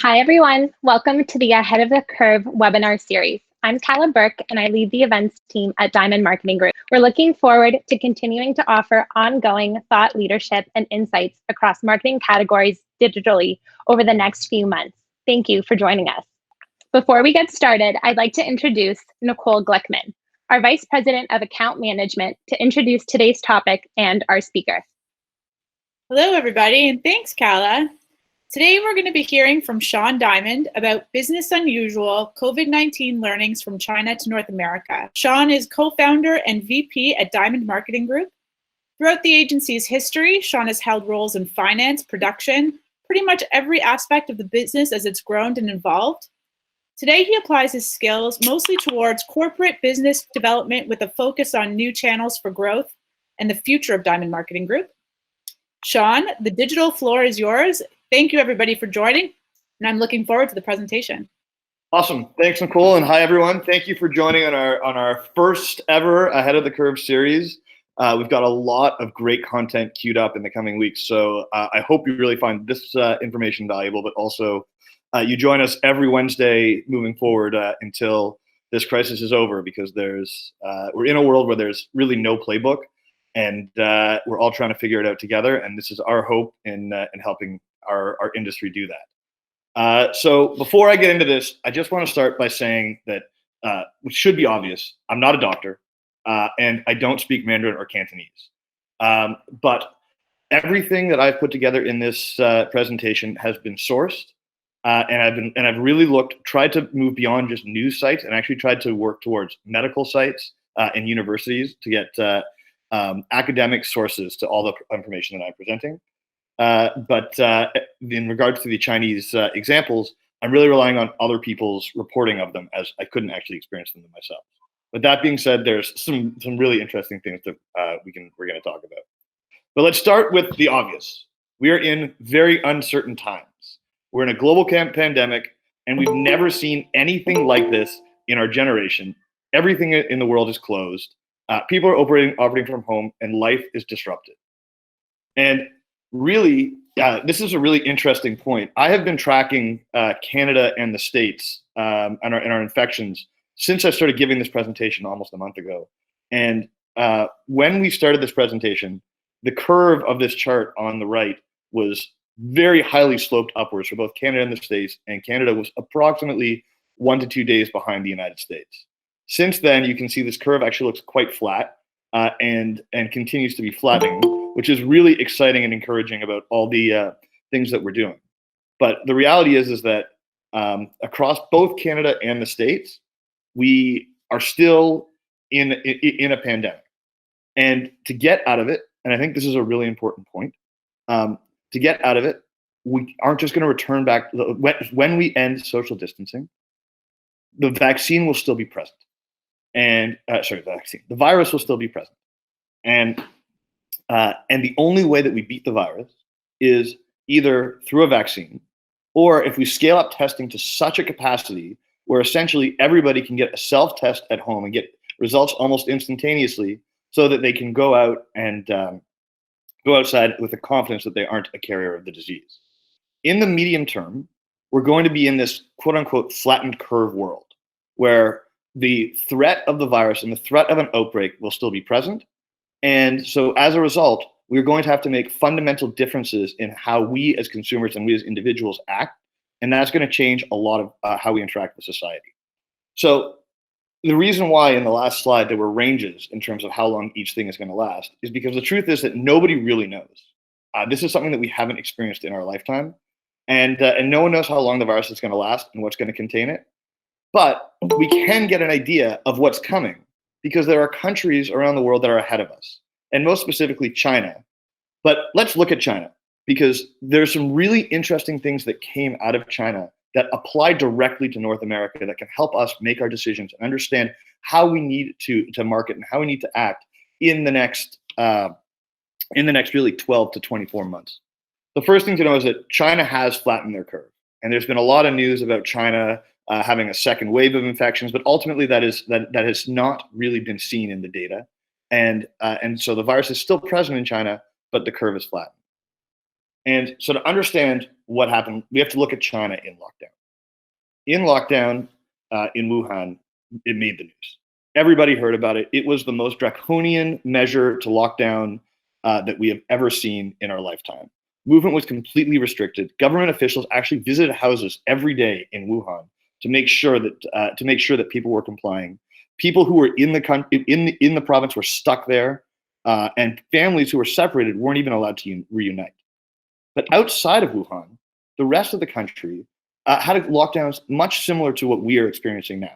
Hi, everyone. Welcome to the Ahead of the Curve webinar series. I'm Calla Burke, and I lead the events team at Diamond Marketing Group. We're looking forward to continuing to offer ongoing thought leadership and insights across marketing categories digitally over the next few months. Thank you for joining us. Before we get started, I'd like to introduce Nicole Glickman, our Vice President of Account Management, to introduce today's topic and our speaker. Hello, everybody, and thanks, Calla. Today, we're going to be hearing from Sean Diamond about business unusual COVID-19 learnings from China to North America. Sean is co-founder and VP at Diamond Marketing Group. Throughout the agency's history, Sean has held roles in finance, production, pretty much every aspect of the business as it's grown and evolved. Today, he applies his skills mostly towards corporate business development with a focus on new channels for growth and the future of Diamond Marketing Group. Sean, the digital floor is yours. Thank you, everybody, for joining, and I'm looking forward to the presentation. Awesome. Thanks, Nicole, and hi, everyone. Thank you for joining on our first ever Ahead of the Curve series. We've got a lot of great content queued up in the coming weeks, so I hope you really find this information valuable, but also you join us every Wednesday moving forward until this crisis is over, because we're in a world where there's really no playbook, and we're all trying to figure it out together, and this is our hope in helping our industry do that. So before I get into this, I just want to start by saying that, which should be obvious, I'm not a doctor, and I don't speak Mandarin or Cantonese. But everything that I've put together in this presentation has been sourced, and I've really tried to move beyond just news sites, and actually tried to work towards medical sites and universities to get academic sources to all the information that I'm presenting. But in regards to the Chinese examples, I'm really relying on other people's reporting of them, as I couldn't actually experience them myself. But that being said, there's some really interesting things that we're going to talk about. But let's start with the obvious. We are in very uncertain times. We're in a global pandemic, and we've never seen anything like this in our generation. Everything in the world is closed. People are operating from home, and life is disrupted. And really, this is a really interesting point. I have been tracking Canada and the States and our infections since I started giving this presentation almost a month ago. And when we started this presentation, the curve of this chart on the right was very highly sloped upwards for both Canada and the States, and Canada was approximately 1 to 2 days behind the United States. Since then, you can see this curve actually looks quite flat and continues to be flattening, which is really exciting and encouraging about all the things that we're doing. But the reality is that across both Canada and the States, we are still in a pandemic. And to get out of it, and I think this is a really important point, to get out of it, we aren't just going to return back. When we end social distancing, the vaccine will still be present. And the virus will still be present. And the only way that we beat the virus is either through a vaccine, or if we scale up testing to such a capacity where essentially everybody can get a self-test at home and get results almost instantaneously, so that they can go out and go outside with the confidence that they aren't a carrier of the disease. In the medium term, we're going to be in this quote unquote flattened curve world where the threat of the virus and the threat of an outbreak will still be present. And so as a result, we're going to have to make fundamental differences in how we as consumers and we as individuals act. And that's going to change a lot of how we interact with society. So the reason why in the last slide there were ranges in terms of how long each thing is going to last is because the truth is that nobody really knows. This is something that we haven't experienced in our lifetime. And no one knows how long the virus is going to last and what's going to contain it. But we can get an idea of what's coming, because there are countries around the world that are ahead of us, and most specifically China. But let's look at China, because there's some really interesting things that came out of China that apply directly to North America that can help us make our decisions and understand how we need to market and how we need to act in the next really 12 to 24 months. The first thing to know is that China has flattened their curve, and there's been a lot of news about China having a second wave of infections, but ultimately that has not really been seen in the data, and so the virus is still present in China, but the curve is flattened. And so to understand what happened, we have to look at China in lockdown. In lockdown in Wuhan, it made the news. Everybody heard about it. It was the most draconian measure to lockdown that we have ever seen in our lifetime. Movement was completely restricted. Government officials actually visited houses every day in Wuhan to make sure that people were complying. People who were in the province were stuck there, and families who were separated weren't even allowed to reunite. But outside of Wuhan, the rest of the country had lockdowns much similar to what we are experiencing now.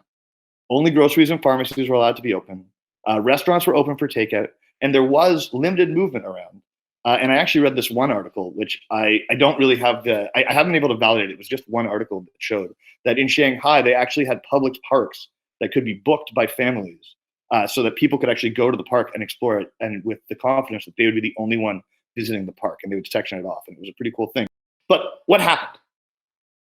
Only groceries and pharmacies were allowed to be open. Restaurants were open for takeout, and there was limited movement around. And I actually read this one article, which I don't really have I haven't been able to validate it. It was just one article that showed that in Shanghai, they actually had public parks that could be booked by families so that people could actually go to the park and explore it, and with the confidence that they would be the only one visiting the park, and they would section it off. And it was a pretty cool thing. But what happened?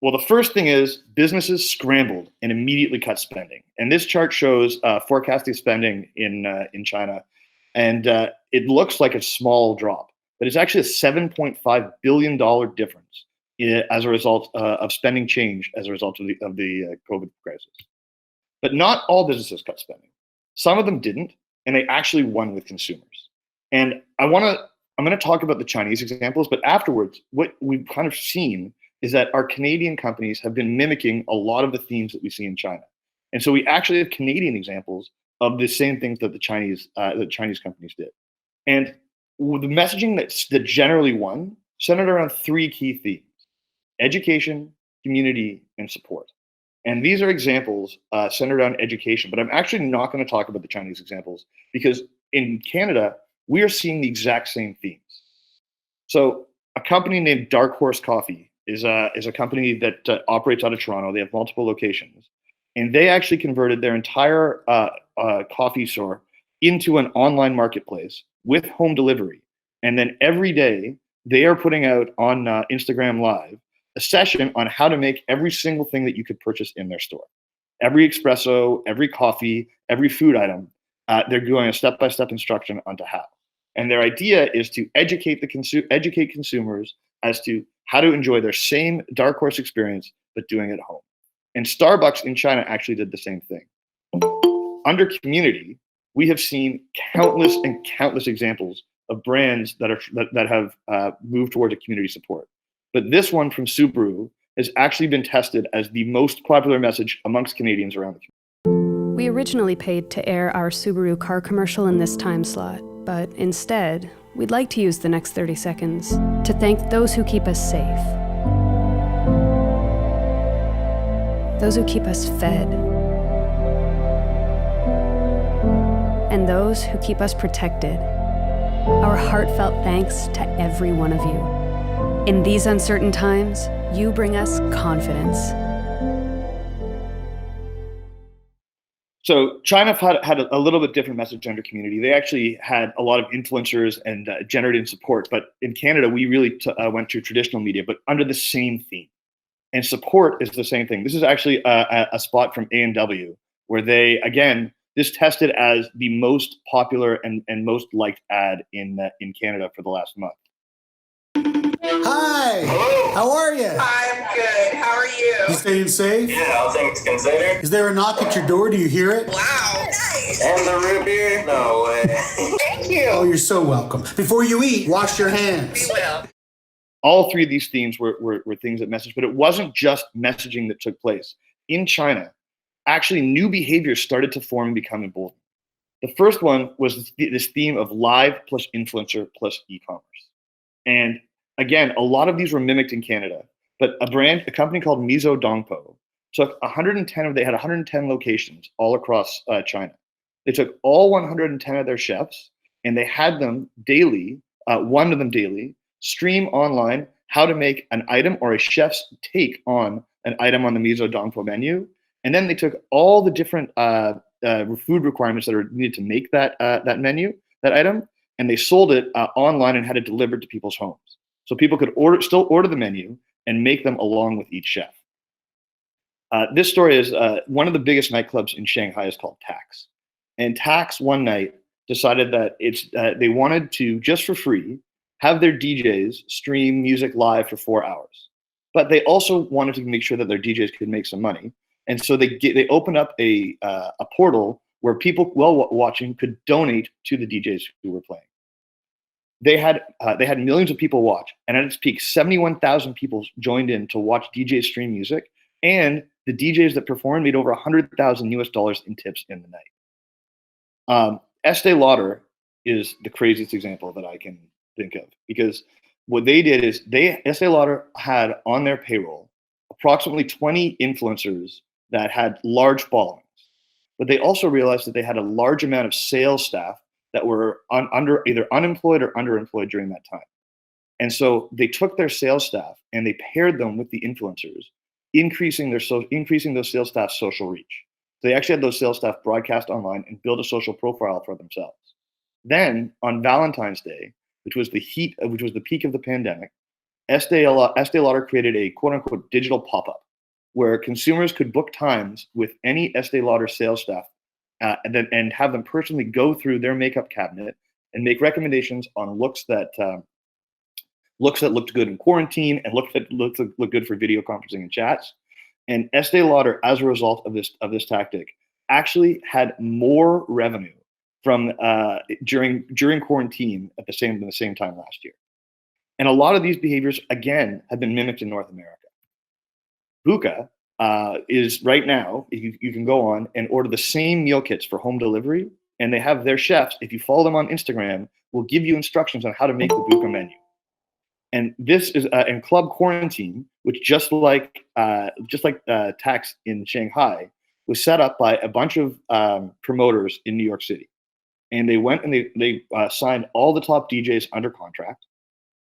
Well, the first thing is businesses scrambled and immediately cut spending. And this chart shows forecasted spending in China. And it looks like a small drop, but it's actually a $7.5 billion difference as a result of spending change as a result of the COVID crisis. But not all businesses cut spending. Some of them didn't, and they actually won with consumers. And I'm going to talk about the Chinese examples, but afterwards, what we've kind of seen is that our Canadian companies have been mimicking a lot of the themes that we see in China. And so we actually have Canadian examples of the same things that the Chinese companies did. And the messaging that generally won centered around three key themes: education, community, and support. And these are examples centered around education, but I'm actually not going to talk about the Chinese examples because in Canada, we are seeing the exact same themes. So a company named Dark Horse Coffee is a company that operates out of Toronto. They have multiple locations, and they actually converted their entire coffee store into an online marketplace with home delivery. And then every day they are putting out on Instagram Live a session on how to make every single thing that you could purchase in their store. Every espresso, every coffee, every food item, they're doing a step-by-step instruction onto how. And their idea is to educate consumers as to how to enjoy their same Dark Horse experience, but doing it at home. And Starbucks in China actually did the same thing. Under community, we have seen countless and countless examples of brands that have moved towards a community support. But this one from Subaru has actually been tested as the most popular message amongst Canadians around the community. We originally paid to air our Subaru car commercial in this time slot, but instead, we'd like to use the next 30 seconds to thank those who keep us safe, those who keep us fed, and those who keep us protected. Our heartfelt thanks to every one of you. In these uncertain times, you bring us confidence. So China had a little bit different message under community. They actually had a lot of influencers and generated support. But in Canada, we really went to traditional media, but under the same theme. And support is the same thing. This is actually a spot from A&W where they, again, this tested as the most popular and most liked ad in Canada for the last month. Hi. Hello. How are you? I'm good. How are you? You staying safe? Yeah, all things considered. Is there a knock at your door? Do you hear it? Wow. Nice. And the root beer? No way. Thank you. Oh, you're so welcome. Before you eat, wash your hands. We will. All three of these themes were things that messaged, but it wasn't just messaging that took place. In China, actually new behaviors started to form and become emboldened. The first one was this theme of live plus influencer plus e-commerce. And again, a lot of these were mimicked in Canada, but a company called Miso Dongpo took 110 they had 110 locations all across China. They took all 110 of their chefs and they had them daily, one of them daily, stream online how to make an item or a chef's take on an item on the Miso Dongpo menu. And then they took all the different food requirements that are needed to make that item, and they sold it online and had it delivered to people's homes. So people could still order the menu and make them along with each chef. This story is one of the biggest nightclubs in Shanghai is called Tax. And Tax one night decided that they wanted to, just for free, have their DJs stream music live for 4 hours. But they also wanted to make sure that their DJs could make some money. And so they opened up a portal where people while watching could donate to the DJs who were playing. They had millions of people watch, and at its peak, 71,000 people joined in to watch DJs stream music, and the DJs that performed made over $100,000 in tips in the night. Estee Lauder is the craziest example that I can think of, because what they did is Estee Lauder had on their payroll approximately 20 influencers that had large followings, but they also realized that they had a large amount of sales staff that were either unemployed or underemployed during that time. And so they took their sales staff and they paired them with the influencers, increasing those sales staff's social reach. So they actually had those sales staff broadcast online and build a social profile for themselves. Then on Valentine's Day, which was the peak of the pandemic, Estee Lauder created a quote unquote digital pop-up where consumers could book times with any Estee Lauder sales staff and have them personally go through their makeup cabinet and make recommendations on looks that looked good in quarantine and looks that looked good for video conferencing and chats. And Estee Lauder, as a result of this tactic, actually had more revenue from during quarantine at the same time last year. And a lot of these behaviors, again, have been mimicked in North America. Buka is right now, you can go on and order the same meal kits for home delivery, and they have their chefs, if you follow them on Instagram, will give you instructions on how to make the Buka menu. And this is in Club Quarantine, which just like Tax in Shanghai, was set up by a bunch of promoters in New York City. And they went and they signed all the top DJs under contract,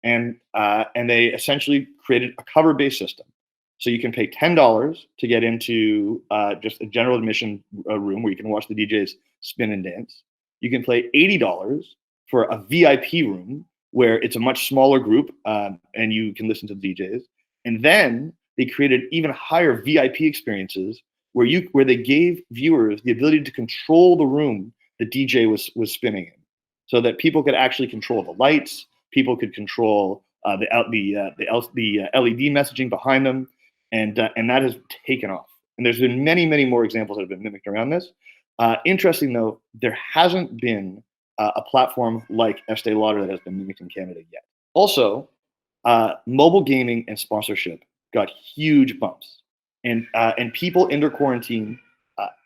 and they essentially created a cover-based system. So you can pay $10 to get into just a general admission room where you can watch the DJs spin and dance. You can pay $80 for a VIP room where it's a much smaller group and you can listen to the DJs. And then they created even higher VIP experiences where they gave viewers the ability to control the room the DJ was spinning in, so that people could actually control the lights, people could control the LED messaging behind them. And that has taken off. And there's been many, many more examples that have been mimicked around this. Interesting, though, there hasn't been a platform like Estee Lauder that has been mimicked in Canada yet. Also, mobile gaming and sponsorship got huge bumps. And people under quarantine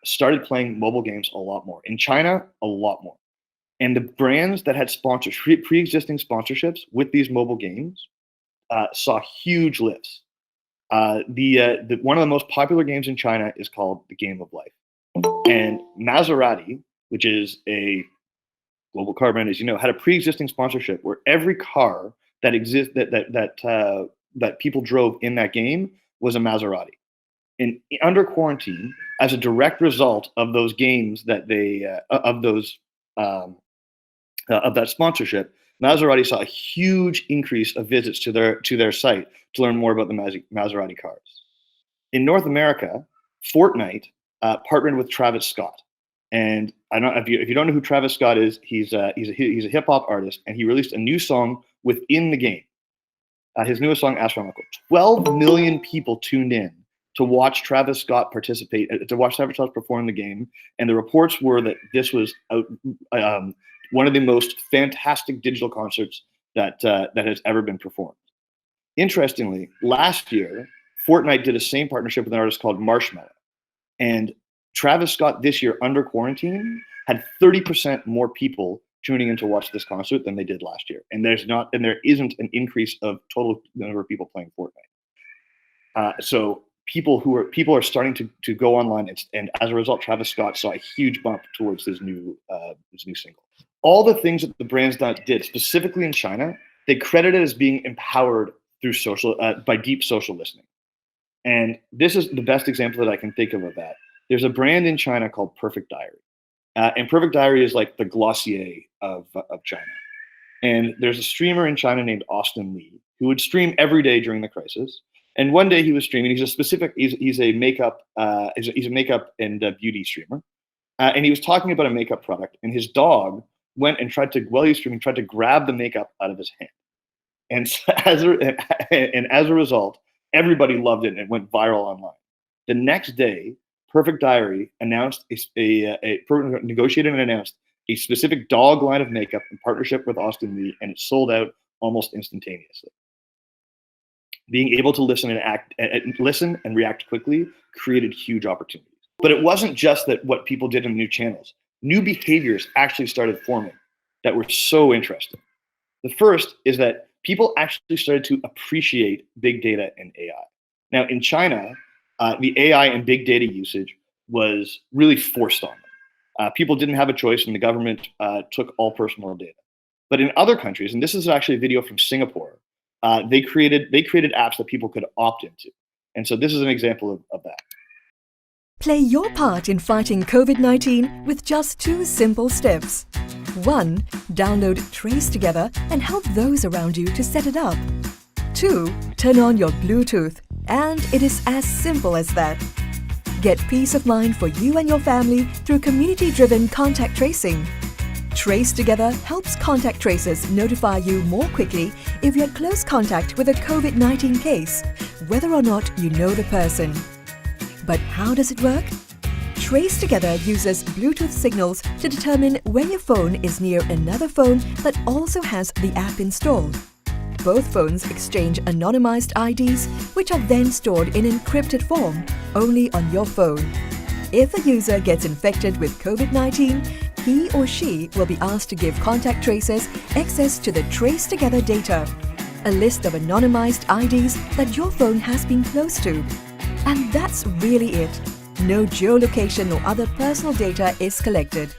started playing mobile games a lot more. In China, a lot more. And the brands that had pre-existing sponsorships with these mobile games saw huge lifts. One of the most popular games in China is called The Game of Life. And Maserati, which is a global car brand, as you know, had a pre-existing sponsorship where every car that exists that people drove in that game was a Maserati. And under quarantine, as a direct result of those games that of that sponsorship, Maserati saw a huge increase of visits to their site to learn more about the Maserati cars. In North America, Fortnite partnered with Travis Scott, and I don't if you don't know who Travis Scott is, he's a hip hop artist, and he released a new song within the game. His newest song, Astronomical. 12 million people tuned in to watch Travis Scott participate, to watch Travis Scott perform the game, and the reports were that this was one of the most fantastic digital concerts that has ever been performed. Interestingly, last year, Fortnite did a same partnership with an artist called Marshmello. And Travis Scott this year, under quarantine, had 30% more people tuning in to watch this concert than they did last year. And there isn't an increase of total number of people playing Fortnite. So people are starting to go online, and as a result, Travis Scott saw a huge bump towards his new single. All the things that the brands did, specifically in China, they credited as being empowered through by deep social listening. And this is the best example that I can think of that. There's a brand in China called Perfect Diary. And Perfect Diary is like the Glossier of China. And there's a streamer in China named Austin Lee who would stream every day during the crisis. And one day he was streaming. He's a makeup and beauty streamer. And he was talking about a makeup product, and his dog went and while he was streaming, tried to grab the makeup out of his hand. And so as a result, everybody loved it and it went viral online. The next day, Perfect Diary announced negotiated and announced a specific dog line of makeup in partnership with Austin Lee, and it sold out almost instantaneously. Being able to listen and react quickly created huge opportunities. But it wasn't just that what people did in the new channels. New behaviors actually started forming that were so interesting. The first is that people actually started to appreciate big data and AI. Now, in China, the AI and big data usage was really forced on them. People didn't have a choice, and the government took all personal data. But in other countries, and this is actually a video from Singapore, they created apps that people could opt into. And so this is an example of that. Play your part in fighting COVID-19 with just 2 simple steps. 1. Download Trace Together and help those around you to set it up. 2. Turn on your Bluetooth, and it is as simple as that. Get peace of mind for you and your family through community-driven contact tracing. Trace Together helps contact tracers notify you more quickly if you're in close contact with a COVID-19 case, whether or not you know the person. But how does it work? Trace Together uses Bluetooth signals to determine when your phone is near another phone that also has the app installed. Both phones exchange anonymized IDs, which are then stored in encrypted form, only on your phone. If a user gets infected with COVID-19, he or she will be asked to give contact tracers access to the Trace Together data, a list of anonymized IDs that your phone has been close to. And that's really it. No geolocation or other personal data is collected.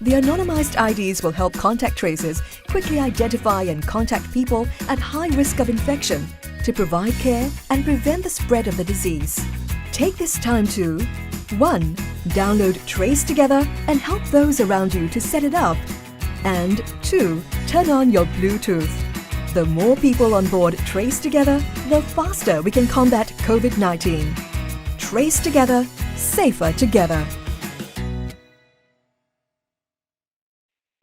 The anonymized IDs will help contact tracers quickly identify and contact people at high risk of infection to provide care and prevent the spread of the disease. Take this time to 1. Download Trace Together and help those around you to set it up. And 2. Turn on your Bluetooth. The more people on board Trace Together, the faster we can combat COVID-19. Trace Together, safer together.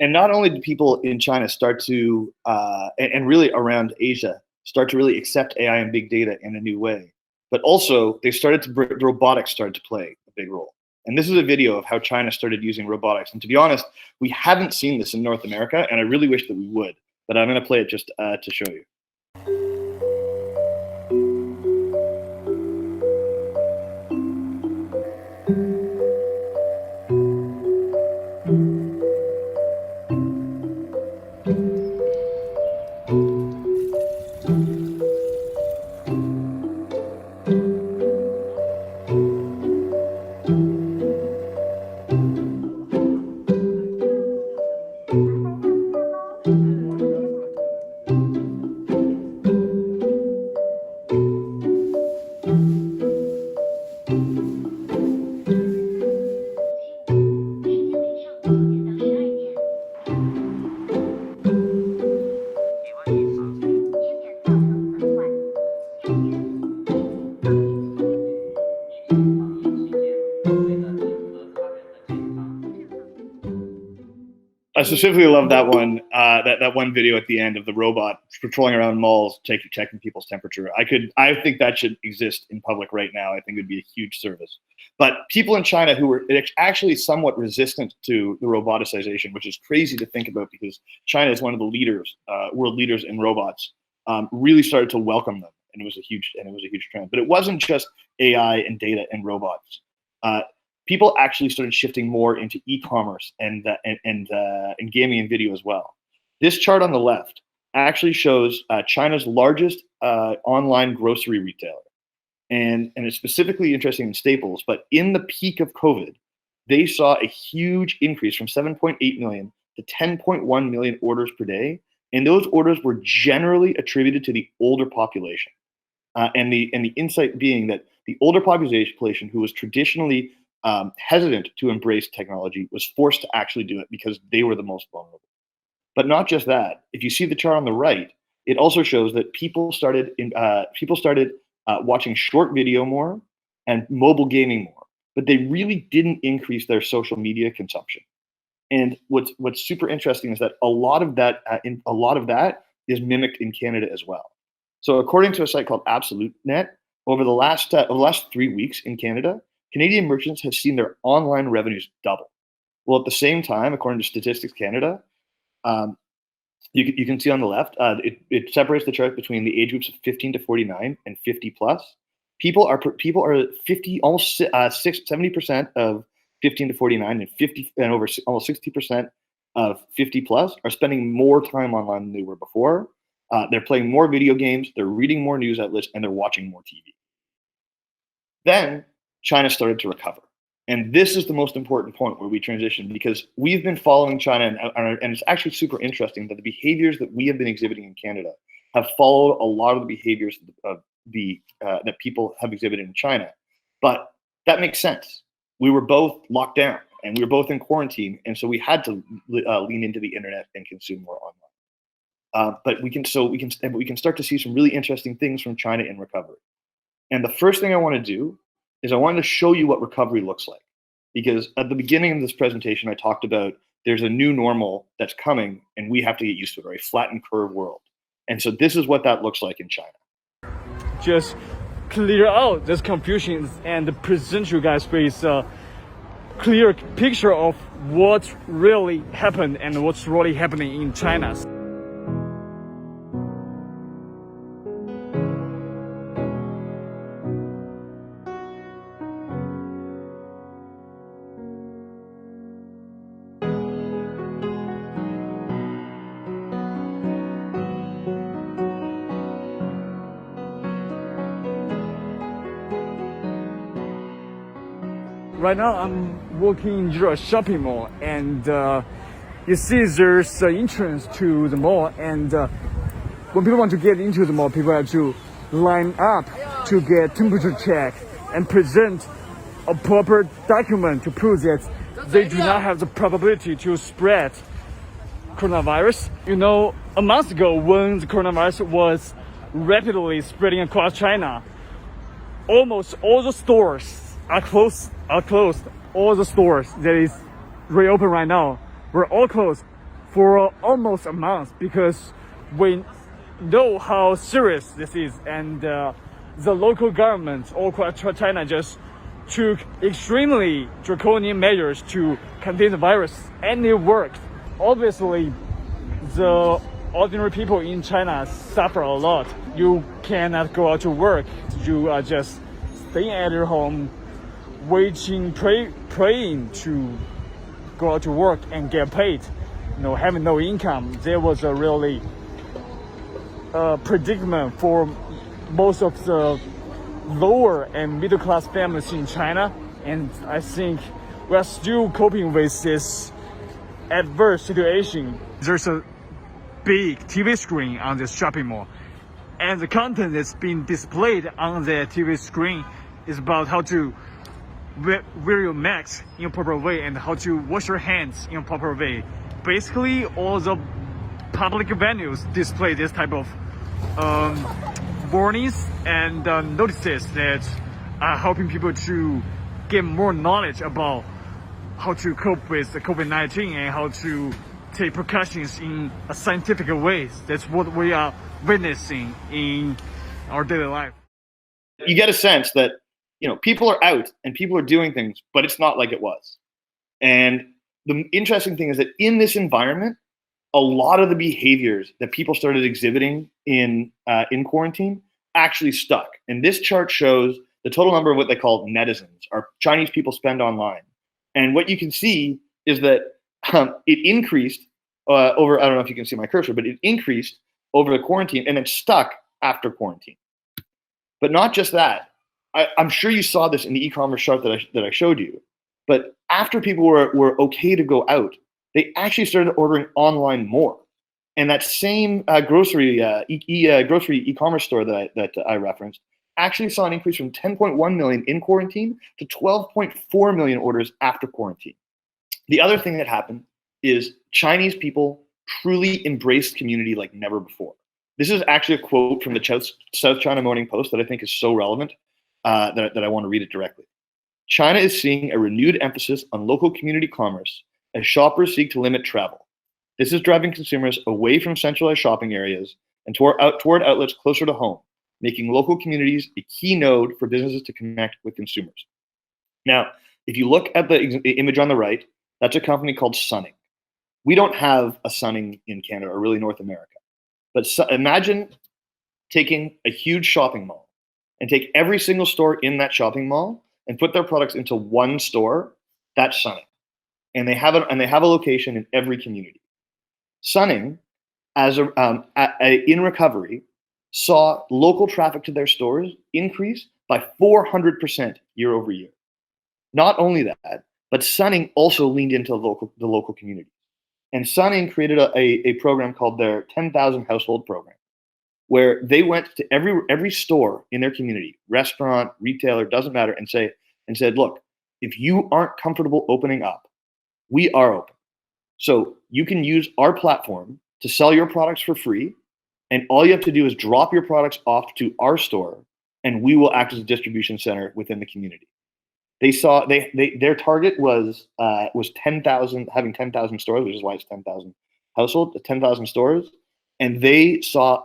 And not only did people in China start to, and really around Asia, start to really accept AI and big data in a new way, but also they started to, robotics started to play a big role. And this is a video of how China started using robotics. And to be honest, we haven't seen this in North America, and I really wish that we would, but I'm gonna play it just to show you. I specifically love that one, that one video at the end of the robot patrolling around malls, checking people's temperature. I think that should exist in public right now. I think it would be a huge service. But people in China who were actually somewhat resistant to the roboticization, which is crazy to think about because China is one of the leaders, world leaders in robots, really started to welcome them, and it was a huge trend. But it wasn't just AI and data and robots. People actually started shifting more into e-commerce and gaming and video as well. This chart on the left actually shows China's largest online grocery retailer. And it's specifically interesting in staples, but in the peak of COVID, they saw a huge increase from 7.8 million to 10.1 million orders per day. And those orders were generally attributed to the older population. And the insight being that the older population who was traditionally hesitant to embrace technology was forced to actually do it because they were the most vulnerable. But not just that. If you see the chart on the right, it also shows that people started watching short video more and mobile gaming more, but they really didn't increase their social media consumption. And what's super interesting is that a lot of that is mimicked in Canada as well. So according to a site called AbsoluteNet, over the last 3 weeks in Canada, Canadian merchants have seen their online revenues double. Well, at the same time, according to Statistics Canada, you can see on the left, it separates the chart between the age groups of 15 to 49 and 50 plus. People are 50, almost 70% of 15 to 49 and over almost 60% of 50 plus are spending more time online than they were before. They're playing more video games, they're reading more news outlets, and they're watching more TV. Then China started to recover. And this is the most important point where we transition, because we've been following China, and it's actually super interesting that the behaviors that we have been exhibiting in Canada have followed a lot of the behaviors of that people have exhibited in China. But that makes sense. We were both locked down and we were both in quarantine, and so we had to lean into the internet and consume more online. But we can start to see some really interesting things from China in recovery. And the first thing I want to do is I wanted to show you what recovery looks like. Because at the beginning of this presentation, I talked about there's a new normal that's coming and we have to get used to it, or a flattened curve world. And so this is what that looks like in China. Just clear out this confusion and present you guys with a clear picture of what really happened and what's really happening in China. Right now I'm walking into a shopping mall, and you see there's an entrance to the mall, and when people want to get into the mall, people have to line up to get temperature check and present a proper document to prove that they do not have the probability to spread coronavirus. You know, a month ago when the coronavirus was rapidly spreading across China, almost all the stores are closed. All the stores that is reopened right now were all closed for almost a month, because we know how serious this is, and the local government all across China just took extremely draconian measures to contain the virus, and it worked. Obviously, the ordinary people in China suffer a lot. You cannot go out to work. You are just staying at your home, waiting, praying to go out to work and get paid, having no income. There was a really predicament for most of the lower and middle class families in China, and I think we are still coping with this adverse situation. There's a big TV screen on this shopping mall, and the content that's being displayed on the TV screen is about how to wear your mask in a proper way and how to wash your hands in a proper way. Basically, all the public venues display this type of warnings and notices that are helping people to get more knowledge about how to cope with the COVID-19 and how to take precautions in a scientific way. That's what we are witnessing in our daily life. You get a sense that people are out and people are doing things, but it's not like it was. And the interesting thing is that in this environment, a lot of the behaviors that people started exhibiting in quarantine actually stuck. And this chart shows the total number of what they call netizens, or Chinese people spend online. And what you can see is that it increased over, I don't know if you can see my cursor, but it increased over the quarantine and then stuck after quarantine. But not just that. I'm sure you saw this in the e-commerce chart that I showed you, but after people were okay to go out, they actually started ordering online more. And that same grocery e-commerce store that I referenced actually saw an increase from 10.1 million in quarantine to 12.4 million orders after quarantine. The other thing that happened is Chinese people truly embraced community like never before. This is actually a quote from the South China Morning Post that I think is so relevant. That I want to read it directly. China is seeing a renewed emphasis on local community commerce as shoppers seek to limit travel. This is driving consumers away from centralized shopping areas and toward outlets closer to home, making local communities a key node for businesses to connect with consumers. Now, if you look at the image on the right, that's a company called Sunning. We don't have a Sunning in Canada or really North America. But imagine taking a huge shopping mall and take every single store in that shopping mall and put their products into one store. That's Sunning. And they have a location in every community. Sunning, in recovery, saw local traffic to their stores increase by 400% year over year. Not only that, but Sunning also leaned into the local community. And Sunning created a program called their 10,000 household program, where they went to every store in their community, restaurant, retailer, doesn't matter, and said, look, if you aren't comfortable opening up, we are open. So you can use our platform to sell your products for free, and all you have to do is drop your products off to our store, and we will act as a distribution center within the community. Their target was 10,000, having 10,000 stores, which is why it's 10,000 households, 10,000 stores, and they saw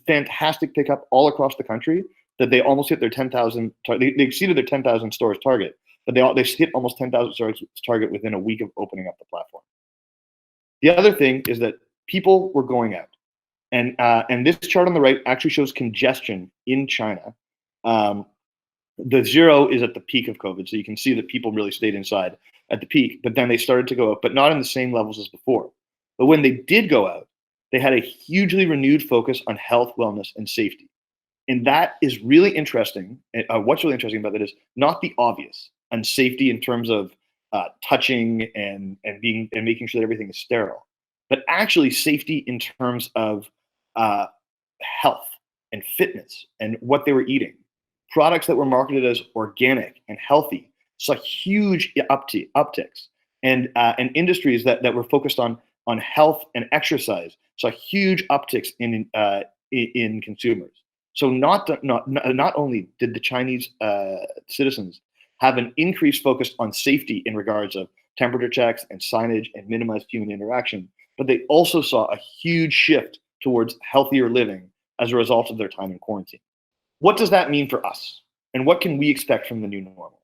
fantastic pickup all across the country. That they almost hit their 10,000. They exceeded their 10,000 stores target, but they hit almost 10,000 stores target within a week of opening up the platform. The other thing is that people were going out, and this chart on the right actually shows congestion in China. The zero is at the peak of COVID, so you can see that people really stayed inside at the peak, but then they started to go out, but not in the same levels as before. But when they did go out, they had a hugely renewed focus on health, wellness, and safety. And that is really interesting. What's really interesting about that is not the obvious, and safety in terms of touching and making sure that everything is sterile, but actually safety in terms of health and fitness and what they were eating. Products that were marketed as organic and healthy saw huge upticks, and industries that were focused on health and exercise saw huge upticks in consumers. So not only did the Chinese citizens have an increased focus on safety in regards of temperature checks and signage and minimized human interaction, but they also saw a huge shift towards healthier living as a result of their time in quarantine. What does that mean for us? And what can we expect from the new normal?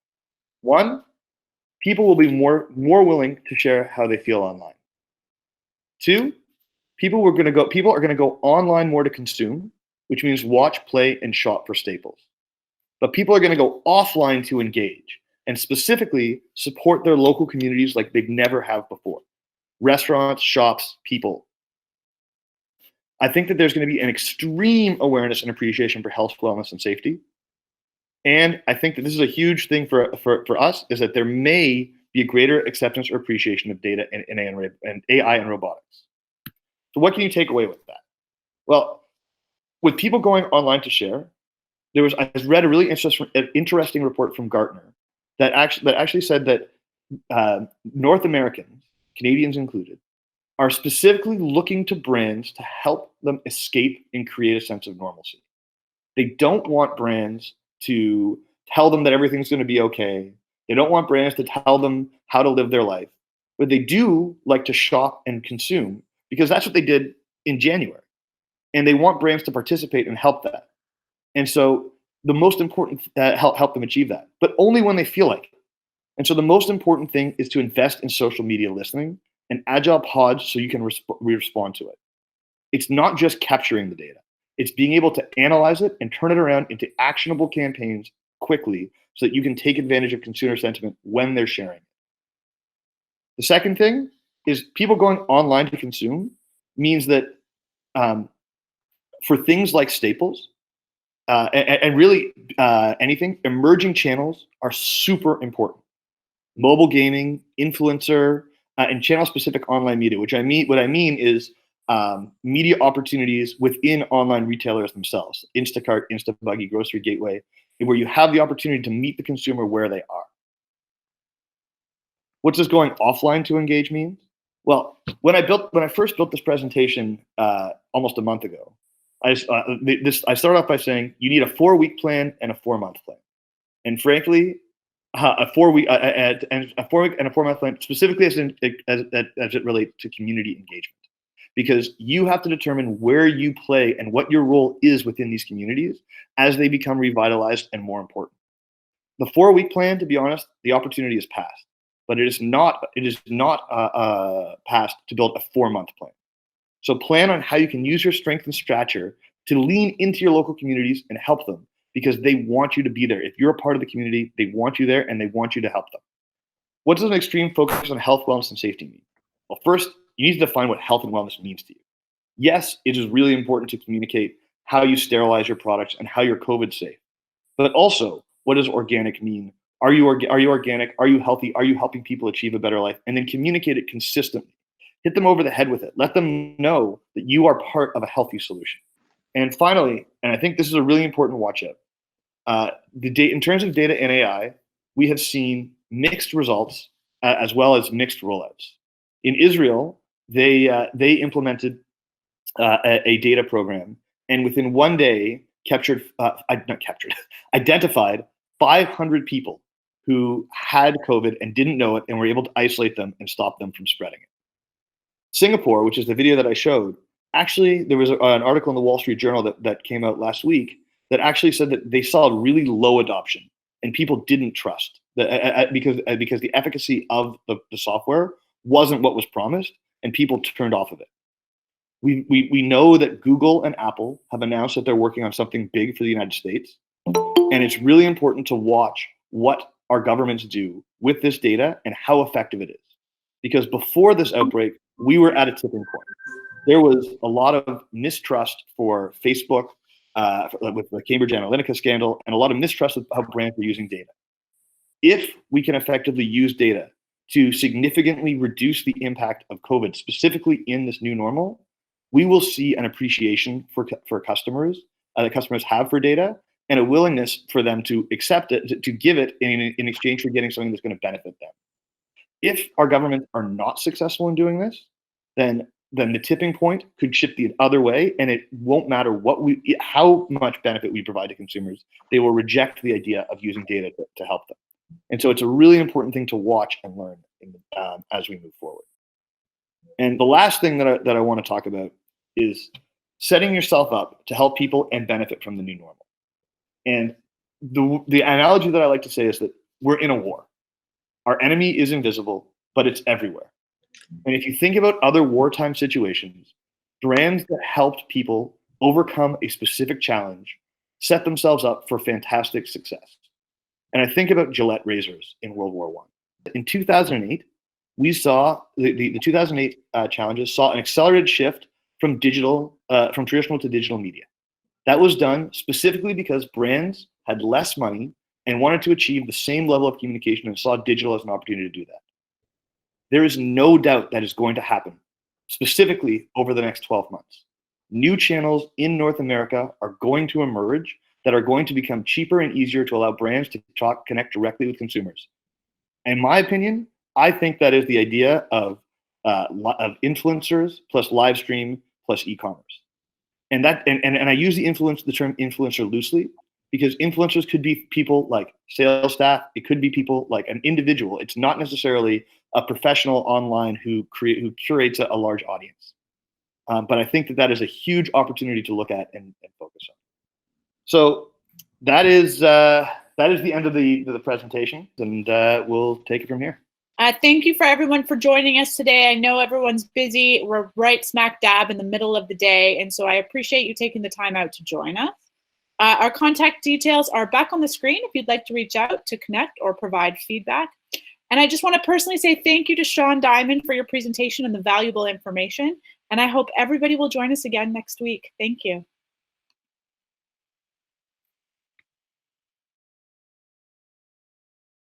One, people will be more willing to share how they feel online. Two, people are going to go online more to consume, which means watch, play, and shop for staples. But people are going to go offline to engage, and specifically support their local communities like they never have before. Restaurants, shops, people. I think that there's going to be an extreme awareness and appreciation for health, wellness, and safety. And I think that this is a huge thing for us, is that there may be a greater acceptance or appreciation of data and AI and robotics. So what can you take away with that? Well, with people going online to share, I read a really interesting report from Gartner that actually said that North Americans, Canadians included, are specifically looking to brands to help them escape and create a sense of normalcy. They don't want brands to tell them that everything's going to be okay. They don't want brands to tell them how to live their life. But they do like to shop and consume, because that's what they did in January. And they want brands to participate and help that. And so the most important, help them achieve that, but only when they feel like it. And so the most important thing is to invest in social media listening and agile pods so you can respond to it. It's not just capturing the data. It's being able to analyze it and turn it around into actionable campaigns quickly so that you can take advantage of consumer sentiment when they're sharing it. The second thing is people going online to consume means that for things like staples and really anything, emerging channels are super important. Mobile gaming, influencer, and channel-specific online media, what I mean is media opportunities within online retailers themselves, Instacart, Instabuggy, Grocery Gateway, where you have the opportunity to meet the consumer where they are. What does going offline to engage mean? Well, when I first built this presentation almost a month ago, I started off by saying you need a 4-week plan and a 4-month plan. And frankly, a 4-week and a 4-week and a 4-month plan, specifically as it relates to community engagement, because you have to determine where you play and what your role is within these communities as they become revitalized and more important. The 4-week plan, to be honest, the opportunity is past, but it is not past to build a 4-month plan. So plan on how you can use your strength and stature to lean into your local communities and help them, because they want you to be there. If you're a part of the community, they want you there and they want you to help them. What does an extreme focus on health, wellness, and safety mean? Well, first, you need to define what health and wellness means to you. Yes, it is really important to communicate how you sterilize your products and how you're COVID safe. But also, what does organic mean? Are you organic? Are you healthy? Are you helping people achieve a better life? And then communicate it consistently. Hit them over the head with it. Let them know that you are part of a healthy solution. And finally, and I think this is a really important watch out, in terms of data and AI, we have seen mixed results as well as mixed rollouts. In Israel, they implemented a data program, and within 1 day identified 500 people who had COVID and didn't know it, and were able to isolate them and stop them from spreading it. Singapore, which is the video that I showed, actually, there was an article in the Wall Street Journal that came out last week that actually said that they saw really low adoption and people didn't trust because the efficacy of the software wasn't what was promised, and people turned off of it. We know that Google and Apple have announced that they're working on something big for the United States, and it's really important to watch what our governments do with this data and how effective it is. Because before this outbreak, we were at a tipping point. There was a lot of mistrust for Facebook with the Cambridge Analytica scandal, and a lot of mistrust of how brands are using data. If we can effectively use data to significantly reduce the impact of COVID, specifically in this new normal, we will see an appreciation for customers that customers have for data, and a willingness for them to accept it, to give it in exchange for getting something that's going to benefit them. If our governments are not successful in doing this, then the tipping point could shift the other way, and it won't matter how much benefit we provide to consumers. They will reject the idea of using data to help them. And so it's a really important thing to watch and learn as we move forward. And the last thing that I want to talk about is setting yourself up to help people and benefit from the new normal. And the analogy that I like to say is that we're in a war. Our enemy is invisible, but it's everywhere. And if you think about other wartime situations, brands that helped people overcome a specific challenge set themselves up for fantastic success. And I think about Gillette razors in World War I. In 2008, we saw the 2008 challenges saw an accelerated shift from traditional to digital media. That was done specifically because brands had less money and wanted to achieve the same level of communication and saw digital as an opportunity to do that. There is no doubt that is going to happen, specifically over the next 12 months. New channels in North America are going to emerge that are going to become cheaper and easier to allow brands to connect directly with consumers. In my opinion, I think that is the idea of influencers plus live stream plus e-commerce. And I use the term influencer loosely, because influencers could be people like sales staff. It could be people like an individual. It's not necessarily a professional online who curates a large audience. But I think that is a huge opportunity to look at and focus on. So that is the end of the presentation, and we'll take it from here. Thank you for everyone for joining us today. I know everyone's busy. We're right smack dab in the middle of the day, and so I appreciate you taking the time out to join us. Our contact details are back on the screen if you'd like to reach out to connect or provide feedback. And I just want to personally say thank you to Shawn Diamond for your presentation and the valuable information. And I hope everybody will join us again next week. Thank you.